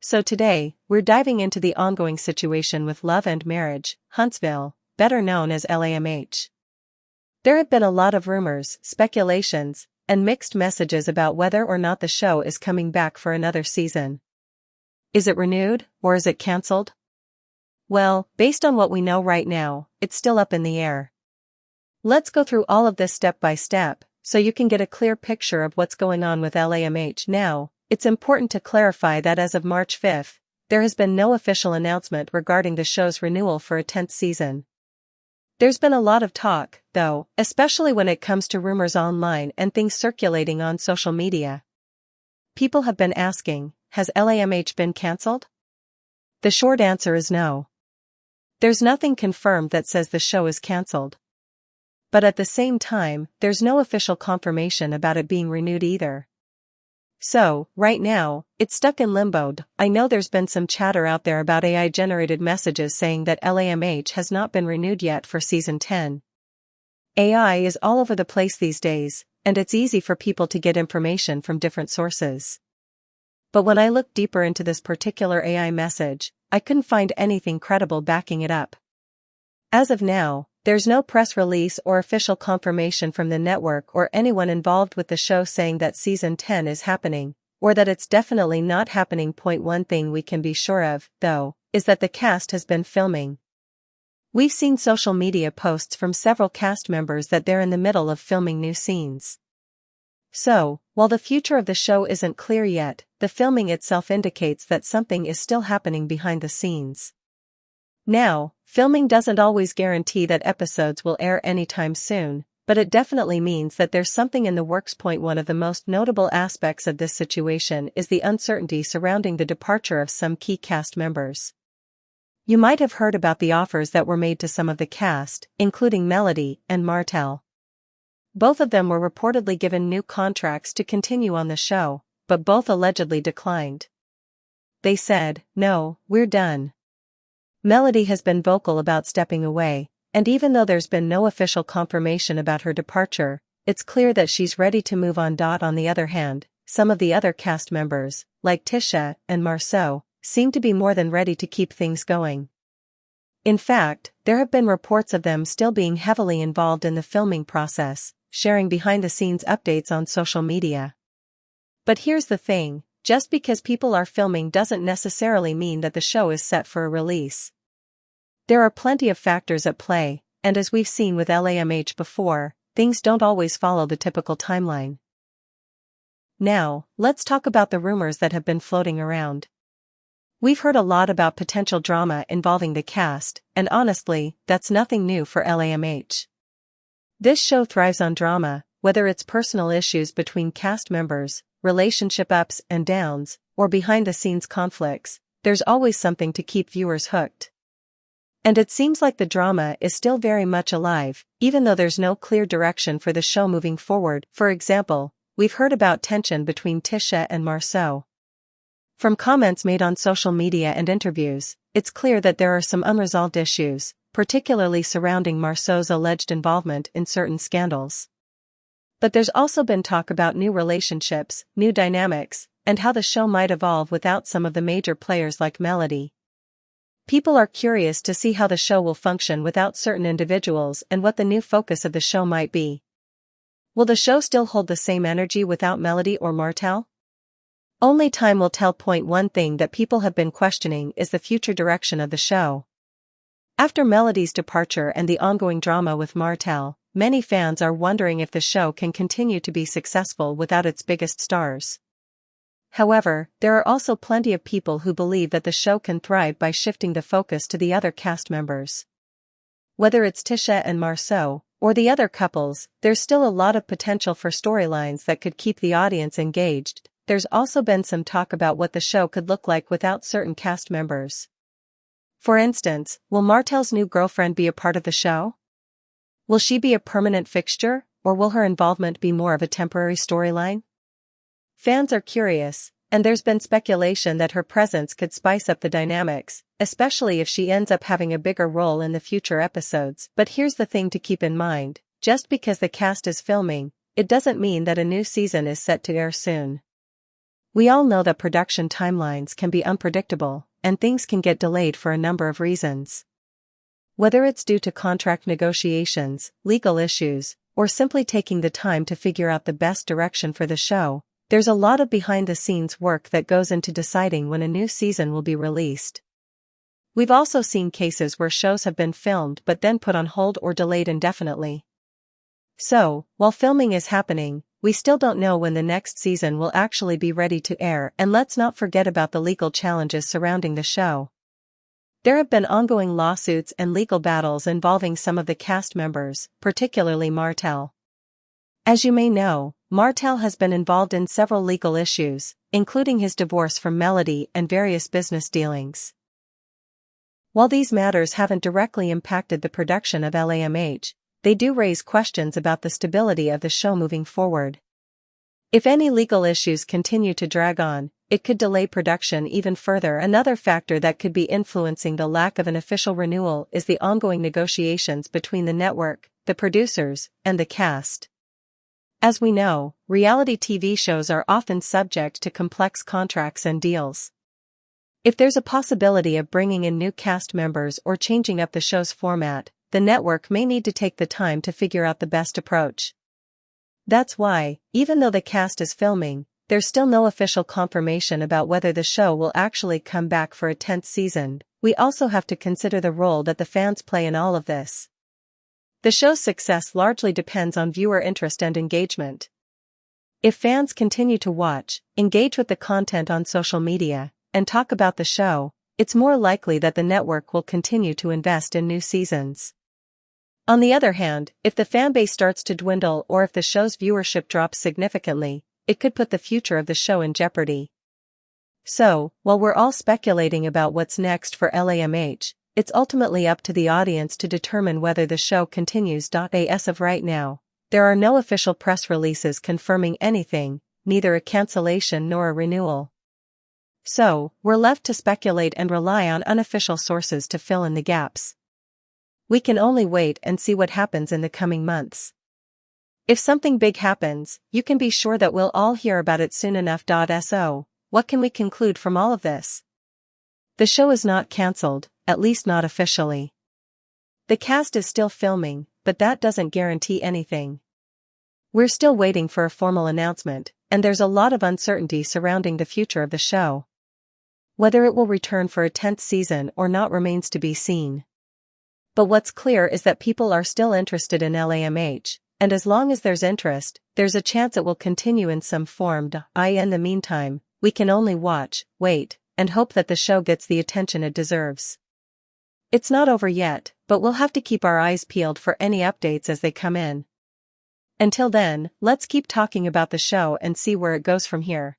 So today, we're diving into the ongoing situation with Love and Marriage, Huntsville, better known as LAMH. There have been a lot of rumors, speculations, and mixed messages about whether or not the show is coming back for another season. Is it renewed, or is it cancelled? Well, based on what we know right now, it's still up in the air. Let's go through all of this step by step, so you can get a clear picture of what's going on with LAMH now. It's important to clarify that as of March 5th, there has been no official announcement regarding the show's renewal for a 10th season. There's been a lot of talk, though, especially when it comes to rumors online and things circulating on social media. People have been asking, has LAMH been cancelled? The short answer is no. There's nothing confirmed that says the show is cancelled. But at the same time, there's no official confirmation about it being renewed either. So, right now, it's stuck in limbo. I know there's been some chatter out there about AI-generated messages saying that LAMH has not been renewed yet for Season 10. AI is all over the place these days, and it's easy for people to get information from different sources. But when I looked deeper into this particular AI message, I couldn't find anything credible backing it up. As of now, there's no press release or official confirmation from the network or anyone involved with the show saying that Season 10 is happening, or that it's definitely not happening. One thing we can be sure of, though, is that the cast has been filming. We've seen social media posts from several cast members that they're in the middle of filming new scenes. So, while the future of the show isn't clear yet, the filming itself indicates that something is still happening behind the scenes. Now, filming doesn't always guarantee that episodes will air anytime soon, but it definitely means that there's something in the works. One of the most notable aspects of this situation is the uncertainty surrounding the departure of some key cast members. You might have heard about the offers that were made to some of the cast, including Melody and Martell. Both of them were reportedly given new contracts to continue on the show, but both allegedly declined. They said, "No, we're done." Melody has been vocal about stepping away, and even though there's been no official confirmation about her departure, it's clear that she's ready to move on. On the other hand, some of the other cast members, like Tisha and Marceau, seem to be more than ready to keep things going. In fact, there have been reports of them still being heavily involved in the filming process, sharing behind-the-scenes updates on social media. But here's the thing, just because people are filming doesn't necessarily mean that the show is set for a release. There are plenty of factors at play, and as we've seen with LAMH before, things don't always follow the typical timeline. Now, let's talk about the rumors that have been floating around. We've heard a lot about potential drama involving the cast, and honestly, that's nothing new for LAMH. This show thrives on drama, whether it's personal issues between cast members, relationship ups and downs, or behind-the-scenes conflicts. There's always something to keep viewers hooked. And it seems like the drama is still very much alive, even though there's no clear direction for the show moving forward. For example, we've heard about tension between Tisha and Marceau. From comments made on social media and interviews, it's clear that there are some unresolved issues, particularly surrounding Marceau's alleged involvement in certain scandals. But there's also been talk about new relationships, new dynamics, and how the show might evolve without some of the major players like Melody. People are curious to see how the show will function without certain individuals and what the new focus of the show might be. Will the show still hold the same energy without Melody or Martell? Only time will tell. One thing that people have been questioning is the future direction of the show. After Melody's departure and the ongoing drama with Martell, many fans are wondering if the show can continue to be successful without its biggest stars. However, there are also plenty of people who believe that the show can thrive by shifting the focus to the other cast members. Whether it's Tisha and Marceau, or the other couples, there's still a lot of potential for storylines that could keep the audience engaged. There's also been some talk about what the show could look like without certain cast members. For instance, will Martell's new girlfriend be a part of the show? Will she be a permanent fixture, or will her involvement be more of a temporary storyline? Fans are curious, and there's been speculation that her presence could spice up the dynamics, especially if she ends up having a bigger role in the future episodes. But here's the thing to keep in mind, just because the cast is filming, it doesn't mean that a new season is set to air soon. We all know that production timelines can be unpredictable, and things can get delayed for a number of reasons. Whether it's due to contract negotiations, legal issues, or simply taking the time to figure out the best direction for the show, there's a lot of behind-the-scenes work that goes into deciding when a new season will be released. We've also seen cases where shows have been filmed but then put on hold or delayed indefinitely. So, while filming is happening, we still don't know when the next season will actually be ready to air, and let's not forget about the legal challenges surrounding the show. There have been ongoing lawsuits and legal battles involving some of the cast members, particularly Martell. As you may know, Martell has been involved in several legal issues, including his divorce from Melody and various business dealings. While these matters haven't directly impacted the production of LAMH, they do raise questions about the stability of the show moving forward. If any legal issues continue to drag on, it could delay production even further. Another factor that could be influencing the lack of an official renewal is the ongoing negotiations between the network, the producers, and the cast. As we know, reality TV shows are often subject to complex contracts and deals. If there's a possibility of bringing in new cast members or changing up the show's format, the network may need to take the time to figure out the best approach. That's why, even though the cast is filming, there's still no official confirmation about whether the show will actually come back for a 10th season. We also have to consider the role that the fans play in all of this. The show's success largely depends on viewer interest and engagement. If fans continue to watch, engage with the content on social media, and talk about the show, it's more likely that the network will continue to invest in new seasons. On the other hand, if the fanbase starts to dwindle or if the show's viewership drops significantly, it could put the future of the show in jeopardy. So, while we're all speculating about what's next for LAMH, it's ultimately up to the audience to determine whether the show continues. As of right now, there are no official press releases confirming anything, neither a cancellation nor a renewal. So, we're left to speculate and rely on unofficial sources to fill in the gaps. We can only wait and see what happens in the coming months. If something big happens, you can be sure that we'll all hear about it soon enough. So, what can we conclude from all of this? The show is not cancelled, at least not officially. The cast is still filming, but that doesn't guarantee anything. We're still waiting for a formal announcement, and there's a lot of uncertainty surrounding the future of the show. Whether it will return for a 10th season or not remains to be seen. But what's clear is that people are still interested in LAMH, and as long as there's interest, there's a chance it will continue in some form. In the meantime, we can only watch, wait, and hope that the show gets the attention it deserves. It's not over yet, but we'll have to keep our eyes peeled for any updates as they come in. Until then, let's keep talking about the show and see where it goes from here.